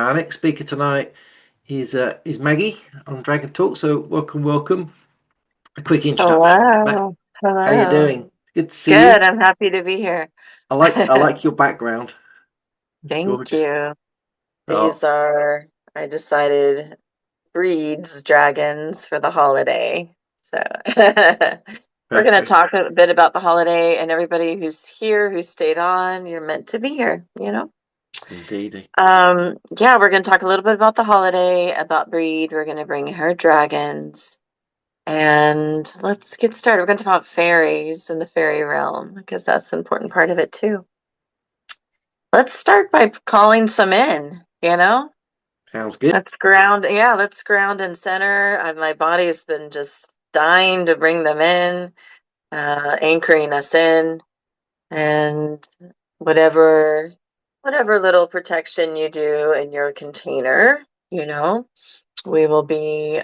Our next speaker tonight is Maggie on Dragon Talk. So welcome. A quick introduction. Hello. How you Hello. doing? Good to see you. Good. I'm happy to be here. I like your background. It's Thank gorgeous. you. Oh, These are, I decided, breeds dragons for the holiday. So we're going to perfect. talk a bit about the holiday, and everybody who's here, who stayed on, you're meant to be here. Indeed. Yeah, we're going to talk a little bit about the holiday, about breed. We're going to bring her dragons. And let's get started. We're going to talk about fairies and the fairy realm because that's an important part of it too. Let's start by calling some in. Sounds good. Let's ground and center. My body's been just dying to bring them in, anchoring us in, and whatever whatever little protection you do in your container, we will be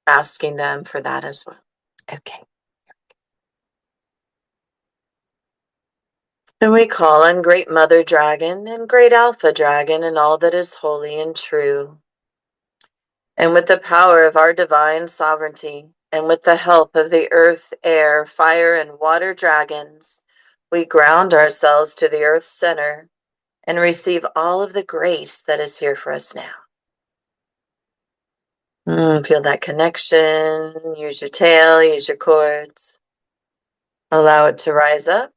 asking them for that as well. Okay. And we call on Great Mother Dragon and Great Alpha Dragon and all that is holy and true. And with the power of our divine sovereignty, and with the help of the earth, air, fire, and water dragons, we ground ourselves to the earth's center and receive all of the grace that is here for us now. Feel that connection. Use your tail, use your cords. Allow it to rise up.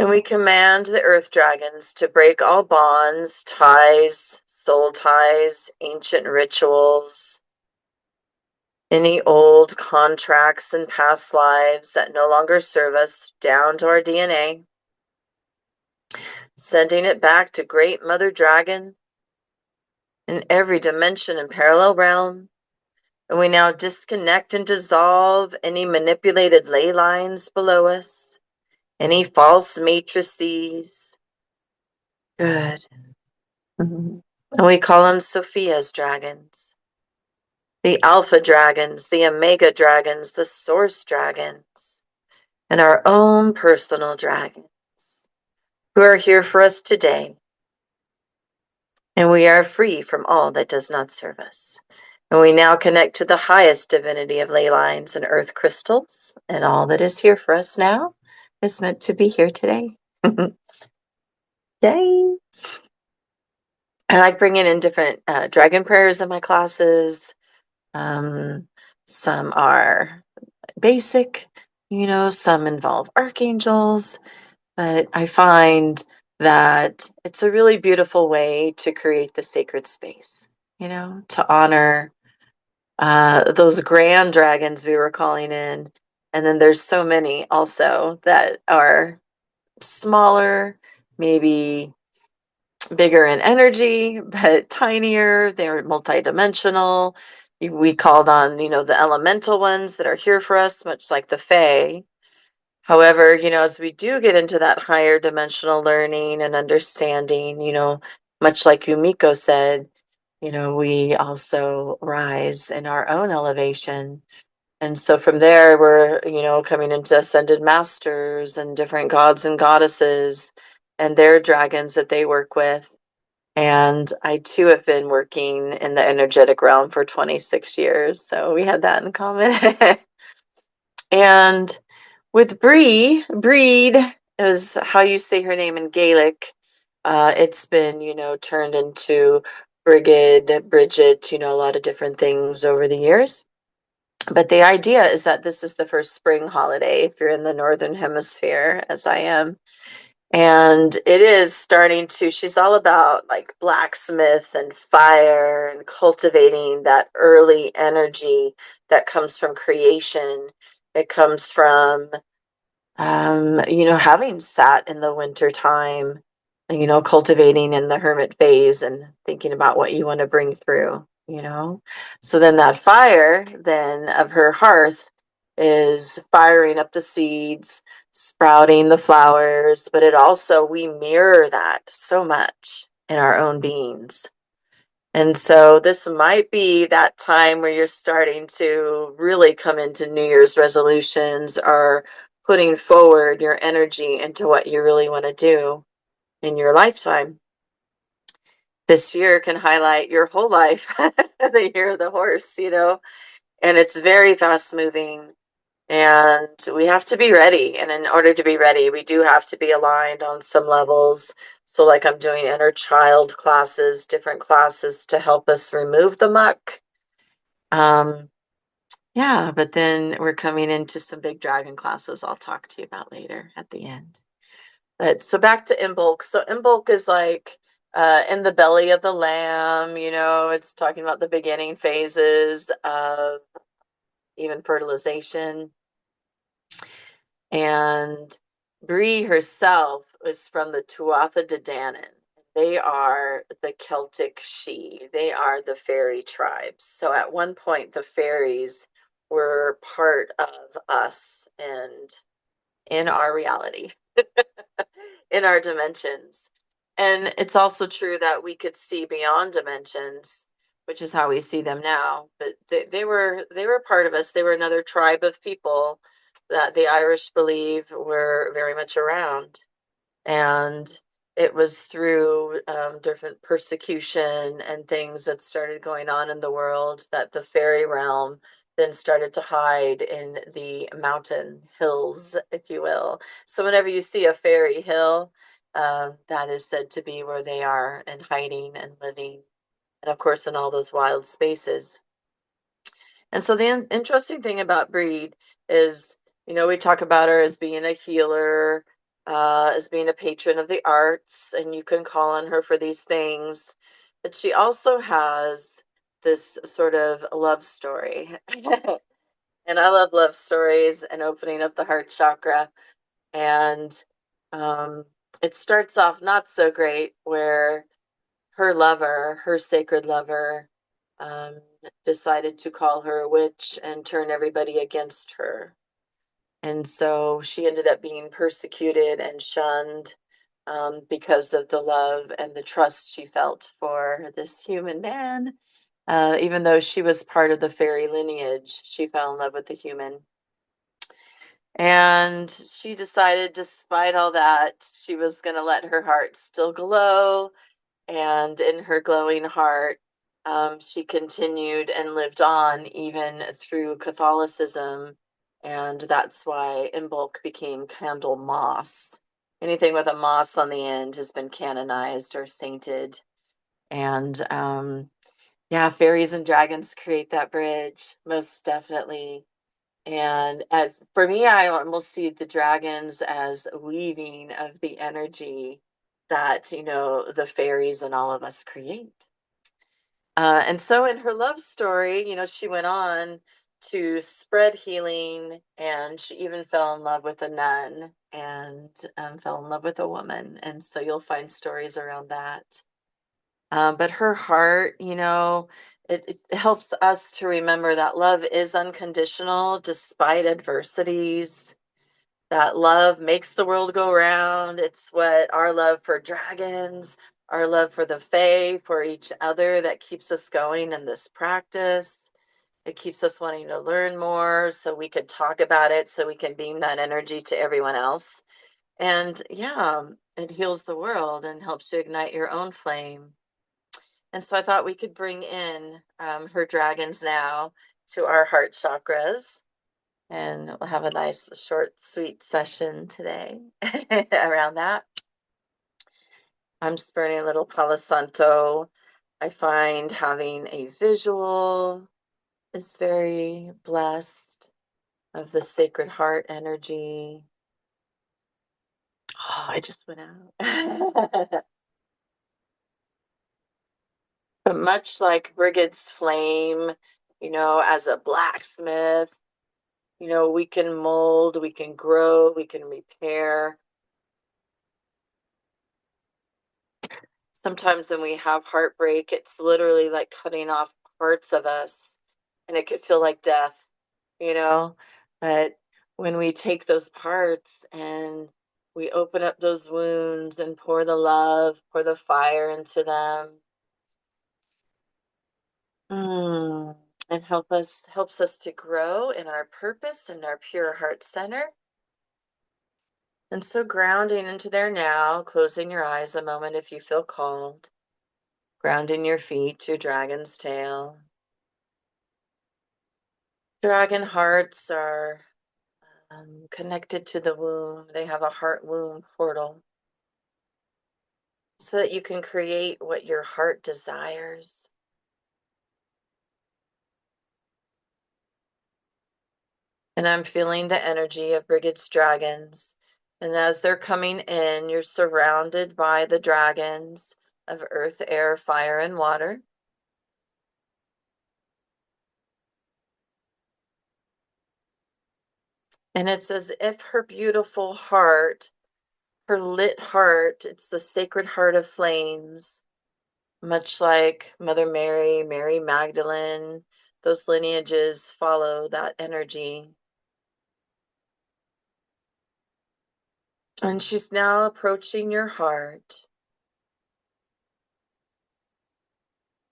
And we command the earth dragons to break all bonds, ties, soul ties, ancient rituals, any old contracts and past lives that no longer serve us down to our DNA, sending it back to Great Mother Dragon in every dimension and parallel realm. And we now disconnect and dissolve any manipulated ley lines below us, any false matrices. Good. And we call on Sophia's dragons, the alpha dragons, the omega dragons, the source dragons, and our own personal dragons who are here for us today. And we are free from all that does not serve us. And we now connect to the highest divinity of ley lines and earth crystals, and all that is here for us now is meant to be here today. Yay! I like bringing in different dragon prayers in my classes. Some are basic, some involve archangels, but I find that it's a really beautiful way to create the sacred space, to honor those grand dragons we were calling in. And then there's so many also that are smaller, maybe bigger in energy, but tinier. They're multidimensional. We called on, the elemental ones that are here for us, much like the Fae. However, as we do get into that higher dimensional learning and understanding, much like Yumiko said, we also rise in our own elevation. And so from there, we're, coming into ascended masters and different gods and goddesses and their dragons that they work with. And I too have been working in the energetic realm for 26 years. So we had that in common. And with Breed is how you say her name in Gaelic. It's been, turned into Brigid, a lot of different things over the years. But the idea is that this is the first spring holiday if you're in the Northern Hemisphere, as I am. And it is she's all about like blacksmith and fire and cultivating that early energy that comes from creation. It comes from, having sat in the winter time, cultivating in the hermit phase and thinking about what you want to bring through. So then that fire then of her hearth is firing up the seeds, sprouting the flowers, but we mirror that so much in our own beings. And so this might be that time where you're starting to really come into New Year's resolutions or putting forward your energy into what you really want to do in your lifetime. This year can highlight your whole life, the year of the horse, and it's very fast moving. And we have to be ready. And in order to be ready, we do have to be aligned on some levels. So, like, I'm doing inner child classes, different classes to help us remove the muck. Yeah, but then we're coming into some big dragon classes I'll talk to you about later at the end. But so back to Imbolc. So Imbolc is like in the belly of the lamb, it's talking about the beginning phases of even fertilization. And Bree herself is from the Tuatha De Danann. They are the Celtic She. They are the fairy tribes. So at one point, the fairies were part of us and in our reality, in our dimensions. And it's also true that we could see beyond dimensions, which is how we see them now. But they were part of us. They were another tribe of people that the Irish believe were very much around. And it was through different persecution and things that started going on in the world that the fairy realm then started to hide in the mountain hills, if you will. So whenever you see a fairy hill, that is said to be where they are and hiding and living. And of course, in all those wild spaces. And so the interesting thing about Breed is, we talk about her as being a healer, as being a patron of the arts, and you can call on her for these things. But she also has this sort of love story. And I love love stories and opening up the heart chakra. And um, it starts off not so great, where her lover, her sacred lover, um, decided to call her a witch and turn everybody against her. And so she ended up being persecuted and shunned because of the love and the trust she felt for this human man. Even though she was part of the fairy lineage, she fell in love with the human. And she decided, despite all that, she was going to let her heart still glow. And in her glowing heart, she continued and lived on even through Catholicism. And that's why Imbolc became Candlemas. Anything with a moss on the end has been canonized or sainted. And yeah, fairies and dragons create that bridge, most definitely. And for me, I almost see the dragons as a weaving of the energy that, the fairies and all of us create. And so in her love story, she went on to spread healing, and she even fell in love with a nun and fell in love with a woman. And so you'll find stories around that. But her heart, it helps us to remember that love is unconditional despite adversities, that love makes the world go round. It's what our love for dragons, our love for the Fae, for each other that keeps us going in this practice. It keeps us wanting to learn more so we could talk about it, so we can beam that energy to everyone else. And yeah, it heals the world and helps you ignite your own flame. And so I thought we could bring in her dragons now to our heart chakras. And we'll have a nice, short, sweet session today around that. I'm just burning a little Palo Santo. I find having a visual is very blessed of the Sacred Heart energy. Oh, I just went out. But much like Brigid's flame, as a blacksmith, we can mold, we can grow, we can repair. Sometimes when we have heartbreak, it's literally like cutting off parts of us, and it could feel like death, you know? But when we take those parts and we open up those wounds and pour the love, pour the fire into them, mm, it helps us to grow in our purpose and our pure heart center. And so grounding into there now, closing your eyes a moment if you feel called. grounding your feet to dragon's tail. Dragon hearts are connected to the womb. They have a heart womb portal so that you can create what your heart desires. And I'm feeling the energy of Brigid's dragons. And as they're coming in, you're surrounded by the dragons of earth, air, fire, and water. And it's as if her beautiful heart, her lit heart, it's the sacred heart of flames, much like Mother Mary, Mary Magdalene, those lineages follow that energy. And she's now approaching your heart.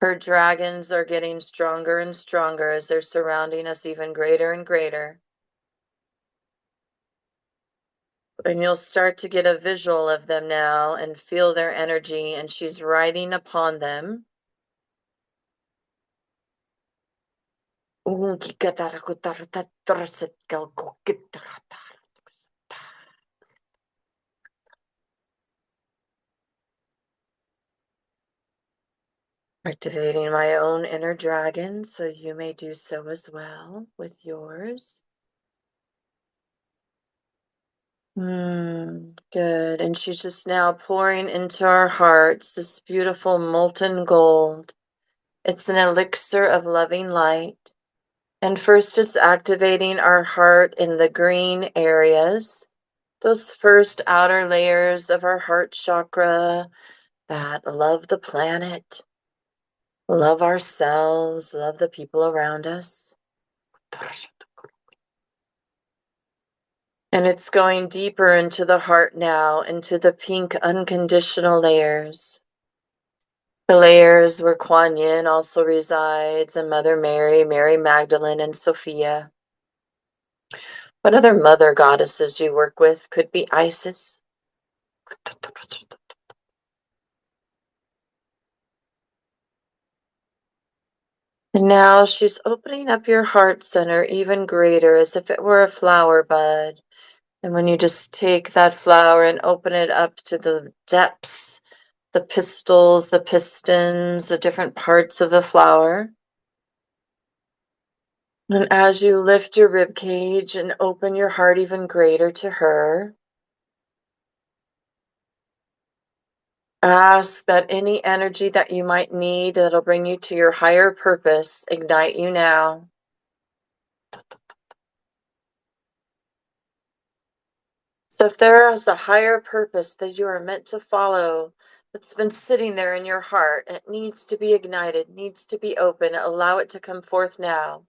Her dragons are getting stronger and stronger as they're surrounding us even greater and greater. And you'll start to get a visual of them now and feel their energy, and she's riding upon them. Activating my own inner dragon, so you may do so as well with yours. Good. And she's just now pouring into our hearts this beautiful molten gold. It's an elixir of loving light. And first, it's activating our heart in the green areas, those first outer layers of our heart chakra that love the planet, love ourselves, love the people around us. And it's going deeper into the heart now, into the pink unconditional layers. The layers where Kuan Yin also resides, and Mother Mary, Mary Magdalene, and Sophia. What other mother goddesses you work with? Could be Isis. And now she's opening up your heart center even greater, as if it were a flower bud. And when you just take that flower and open it up to the depths, the pistils, the pistons, the different parts of the flower. And as you lift your rib cage and open your heart even greater to her, ask that any energy that you might need that'll bring you to your higher purpose ignite you now. So if there is a higher purpose that you are meant to follow that's been sitting there in your heart, it needs to be ignited, needs to be open. Allow it to come forth now.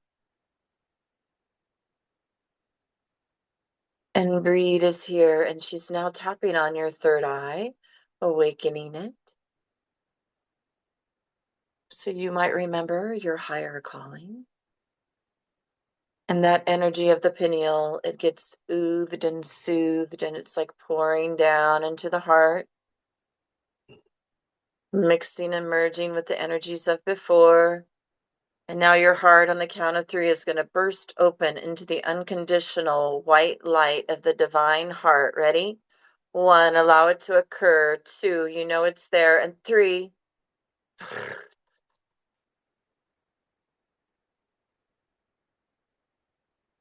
And Breed is here, and she's now tapping on your third eye, awakening it. So you might remember your higher calling. And that energy of the pineal, it gets oothed and soothed, and it's like pouring down into the heart, mixing and merging with the energies of before. And now your heart on the count of 3 is going to burst open into the unconditional white light of the divine heart. Ready? 1, allow it to occur. 2, you know it's there. And 3,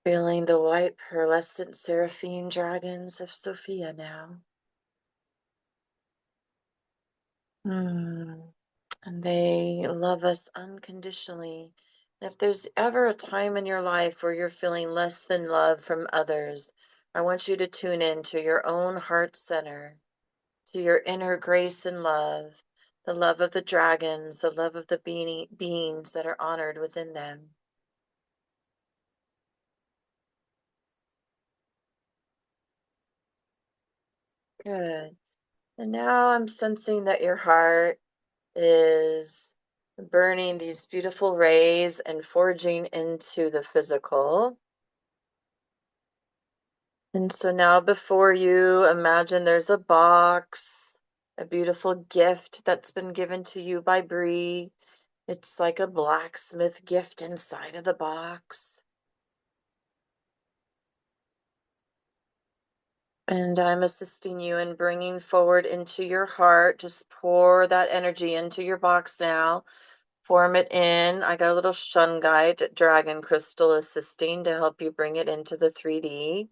feeling the white pearlescent seraphine dragons of Sophia now. And they love us unconditionally. And if there's ever a time in your life where you're feeling less than love from others, I want you to tune in to your own heart center, to your inner grace and love, the love of the dragons, the love of the beings that are honored within them. Good. And now I'm sensing that your heart is burning these beautiful rays and forging into the physical. And so now before you, imagine there's a box a beautiful gift that's been given to you by Bree. It's like a blacksmith gift inside of the box. And I'm assisting you in bringing forward into your heart. Just pour that energy into your box now. Form it in. I got a little shungite dragon crystal assisting to help you bring it into the 3D.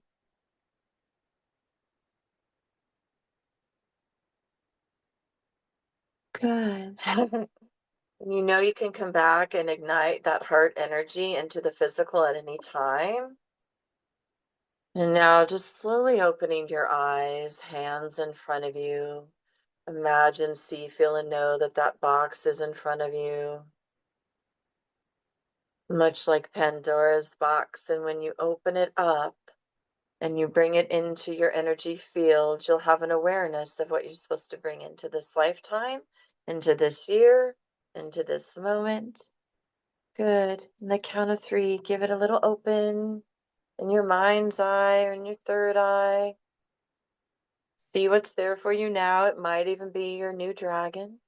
Good. You know you can come back and ignite that heart energy into the physical at any time. And now just slowly opening your eyes, hands in front of you. Imagine, see, feel, and know that that box is in front of you, much like Pandora's box. And when you open it up and you bring it into your energy field, you'll have an awareness of what you're supposed to bring into this lifetime, into this year, into this moment. Good. In the count of 3, give it a little open in your mind's eye or in your third eye. See what's there for you now. It might even be your new dragon.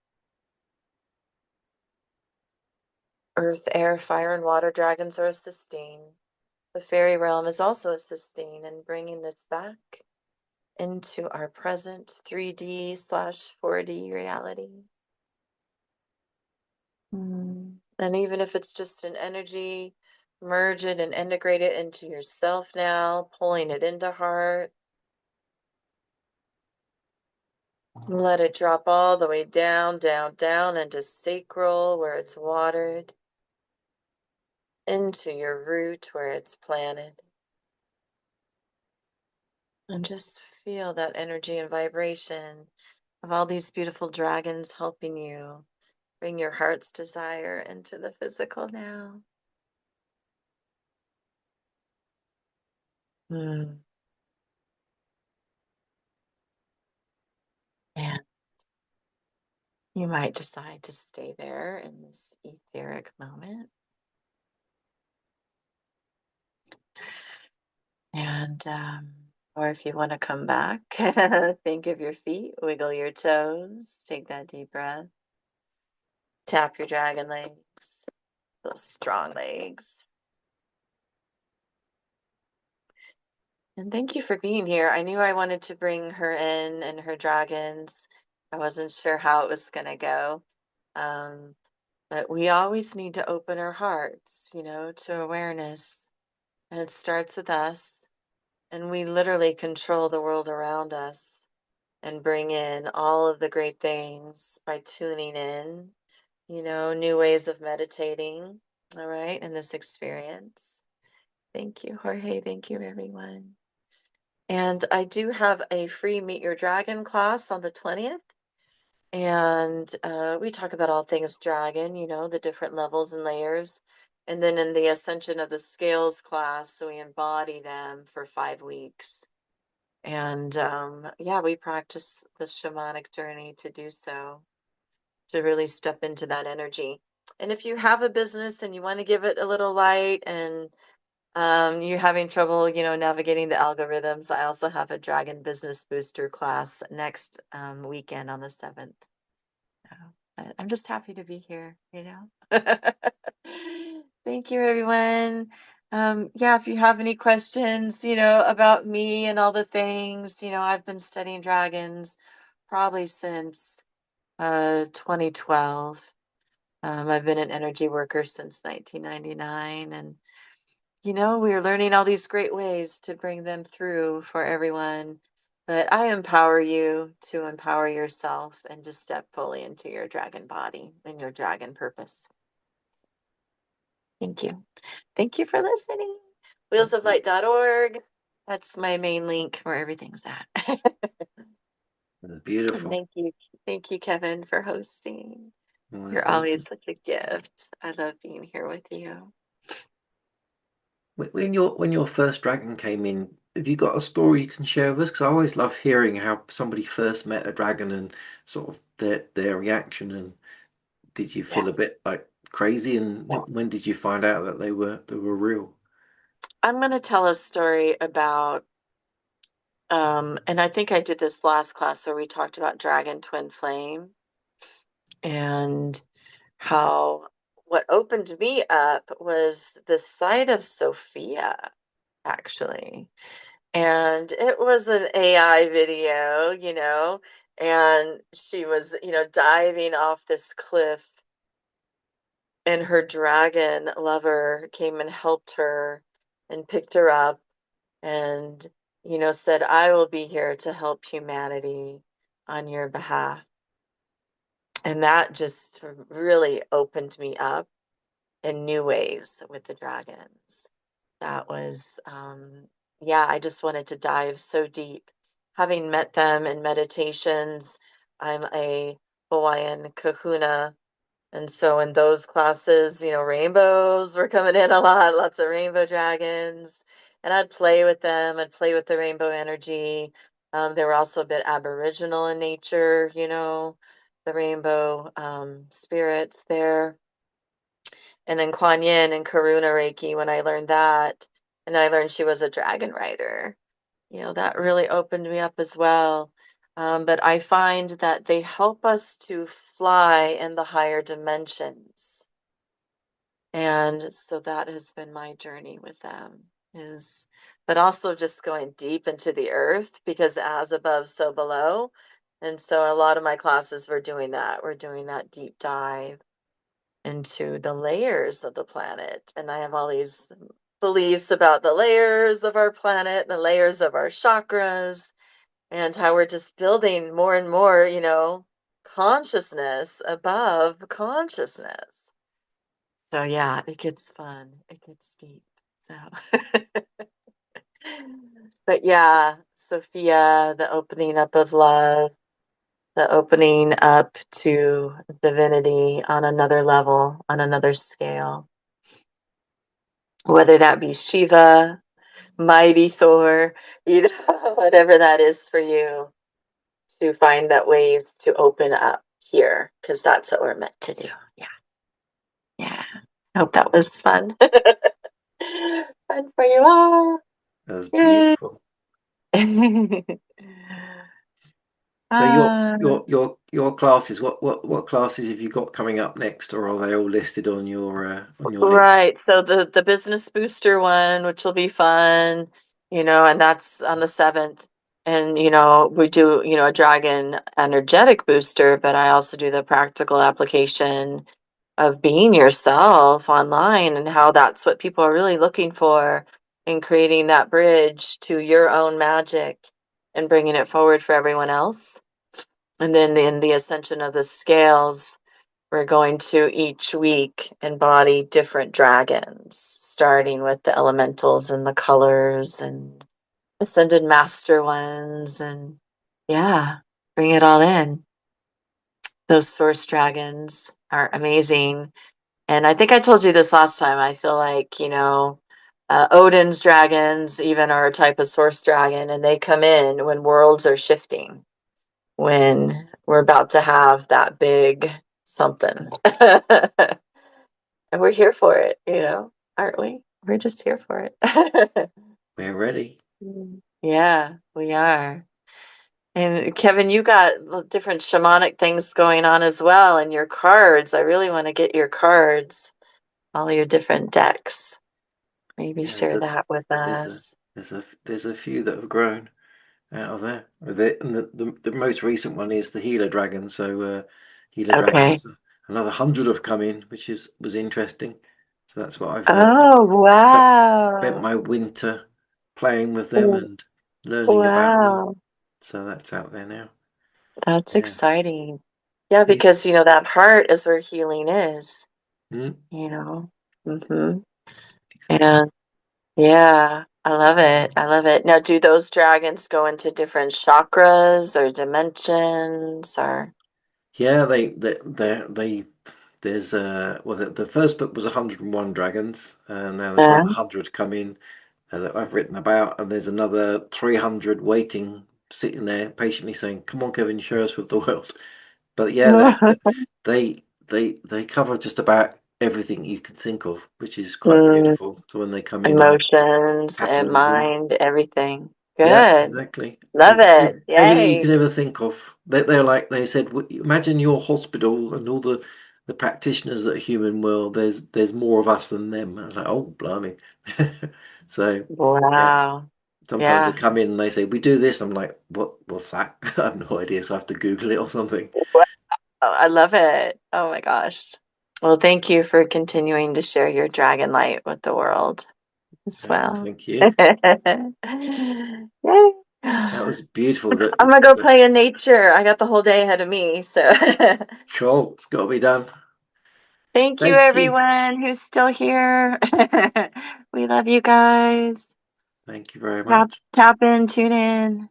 Earth, air, fire, and water dragons are assisting. The fairy realm is also assisting in bringing this back into our present 3D/4D reality. And even if it's just an energy, merge it and integrate it into yourself now, pulling it into heart. Let it drop all the way down, down, down into sacral where it's watered, into your root where it's planted. And just feel that energy and vibration of all these beautiful dragons helping you bring your heart's desire into the physical now. Mm. And you might decide to stay there in this etheric moment. And, or if you want to come back, think of your feet, wiggle your toes, take that deep breath, tap your dragon legs, those strong legs. And thank you for being here. I knew I wanted to bring her in and her dragons. I wasn't sure how it was going to go. But we always need to open our hearts, to awareness. And it starts with us. And we literally control the world around us and bring in all of the great things by tuning in, new ways of meditating. All right. In this experience. Thank you, Jorge. Thank you, everyone. And I do have a free Meet Your Dragon class on the 20th. And we talk about all things dragon, the different levels and layers. And then in the Ascension of the Scales class, we embody them for 5 weeks. And yeah, we practice this shamanic journey to do so, to really step into that energy. And if you have a business and you want to give it a little light and you're having trouble, navigating the algorithms, I also have a Dragon Business Booster class next weekend on the 7th. I'm just happy to be here, Thank you, everyone. Yeah, if you have any questions, about me and all the things, I've been studying dragons probably since 2012. I've been an energy worker since 1999, and we're learning all these great ways to bring them through for everyone. But I empower you to empower yourself and to step fully into your dragon body and your dragon purpose. Thank you. Thank you for listening. Wheelsoflight.org. That's my main link where everything's at. Beautiful. Thank you. Thank you, Kevin, for hosting. You're Welcome. always such a gift. I love being here with you. When your first dragon came in, have you got a story you can share with us? Because I always love hearing how somebody first met a dragon and sort of their reaction. And did you Yeah. feel a bit like crazy? And when did you find out that they were real? I'm going to tell a story about And I think I did this last class where we talked about Dragon Twin Flame and how what opened me up was the sight of Sophia, actually. And it was an AI video, and she was, diving off this cliff, and her dragon lover came and helped her and picked her up and, said, I will be here to help humanity on your behalf. And that just really opened me up in new ways with the dragons. That was, yeah, I just wanted to dive so deep. Having met them in meditations, I'm a Hawaiian kahuna. And so in those classes, rainbows were coming in a lot, lots of rainbow dragons. And I'd play with them, I'd play with the rainbow energy. They were also a bit aboriginal in nature, the rainbow spirits there. And then Kuan Yin and Karuna Reiki, when I learned that, and I learned she was a dragon rider, that really opened me up as well. But I find that they help us to fly in the higher dimensions. And so that has been my journey with them is, but also just going deep into the earth because as above, so below. And so a lot of my classes were doing that. We're doing that deep dive into the layers of the planet. And I have all these beliefs about the layers of our planet, the layers of our chakras, and how we're just building more and more, consciousness above consciousness. So yeah, it gets fun. It gets deep. So but yeah, Sophia, the opening up of love, the opening up to divinity on another level, on another scale, whether that be Shiva, mighty Thor, whatever that is for you, to find that ways to open up here, because that's what we're meant to do. Yeah. Yeah. I hope that was fun. Fun for you all. That was Yay. beautiful. So uh, your classes, what classes have you got coming up next, or are they all listed on your link? right. So the business booster one, which will be fun, and that's on the 7th. And, we do, a dragon energetic booster, but I also do the practical application of being yourself online and how that's what people are really looking for in creating that bridge to your own magic and bringing it forward for everyone else. And then in the ascension of the scales, we're going to each week embody different dragons, starting with the elementals and the colors and ascended master ones. And yeah, bring it all in. Those source dragons are amazing. And I think I told you this last time. I feel like, Odin's dragons even are a type of source dragon, and they come in when worlds are shifting, when we're about to have that big something. And we're here for it, aren't we? We're just here for it. We're ready. Yeah, we are. And Kevin, you got different shamanic things going on as well, and your cards. I really want to get your cards, all your different decks. Maybe Yeah, share that with us. there's a few that have grown out of there. And the most recent one is the Healer Dragon. So Healer Okay. Dragons, another 100 have come in, which is was interesting. So that's what I've Oh, spent spent wow. my winter playing with them and learning about them. Wow. So that's out there now. That's Yeah, exciting. Yeah, these because that heart is where healing is, mm, you know. Mm-hmm. exactly. And yeah, I love it. I love it. Now, do those dragons go into different chakras or dimensions or Yeah, they there's well the first book was 101 dragons, and now there's another uh, 100 come in that I've written about, and there's another 300 waiting, sitting there patiently saying, "Come on, Kevin, share us with the world." But yeah, they cover just about everything you can think of, which is quite mm, beautiful. So when they come in, I emotions pattern and all of them. mind, everything. Yeah, Good. exactly. Love it. Everything you Yay. can ever think of. They're like they said. Imagine your hospital and all the practitioners that are human. Well, there's more of us than them. I was like, oh, blimey. So, yeah. Wow. Sometimes they Yeah. come in and they say, "We do this." I'm like, What's that?" I have no idea, so I have to Google it or something. Wow. I love it. Oh my gosh. Well, thank you for continuing to share your dragon light with the world as Yeah, well. thank you. Yay. That was beautiful. I'm gonna go play in nature. I got the whole day ahead of me, so Cool. It's got to be done. thank you Thank you. everyone who's still here. We love you guys. Thank you very Tap much. tap in, tune in.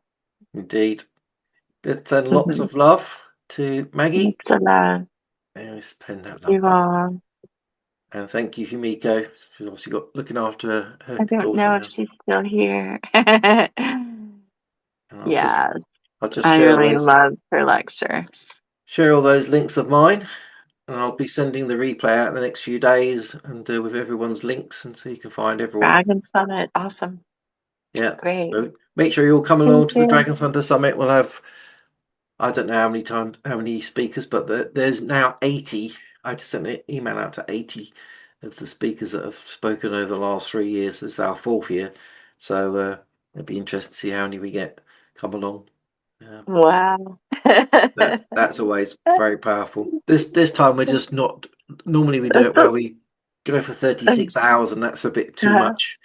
Indeed. Let's send lots of love to Maggie. Thanks a lot. And we spend that love You back. all. And thank you, Himiko. She's obviously got looking after her I don't daughter know if now. she's still here. And Yeah, I'll just I share really those loved her lecture. share all those links of mine. And I'll be sending the replay out in the next few days and with everyone's links and so you can find everyone. Dragon Summit. Awesome. Yeah. Great. So make sure you all come Thank along to the you. Dragon Hunter Summit. We'll have I don't know how many speakers, but there's now 80. I just sent an email out to 80 of the speakers that have spoken over the last 3 years. This is our fourth year, so it'd be interesting to see how many we get come along. Wow. That's always very powerful. This time we're just not. Normally we do it That's where we go for 36 hours, and that's a bit too much.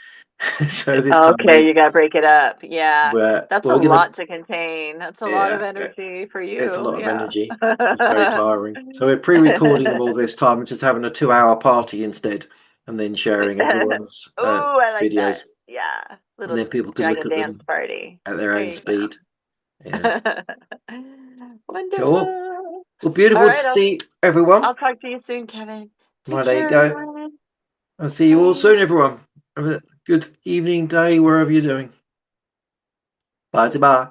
So this time okay, you gotta break it up. Yeah. That's a we're gonna lot to contain. That's a lot of yeah. energy for It's a you. lot of Yeah. energy. It's very tiring. So we're pre-recording them all this time and just having a 2 hour party instead, and then sharing everyone's Oh, I like that. videos, Yeah. and Little then people can look dragon at dance them party. at their There own you speed. Yeah, go. cool. Wonderful. Well, All beautiful to right, see everyone. I'll talk to you soon, Kevin. Take Well, there you care, go. everyone. I'll see you all Bye. soon, everyone. Have a good evening, day, wherever you're doing. Bye, bye.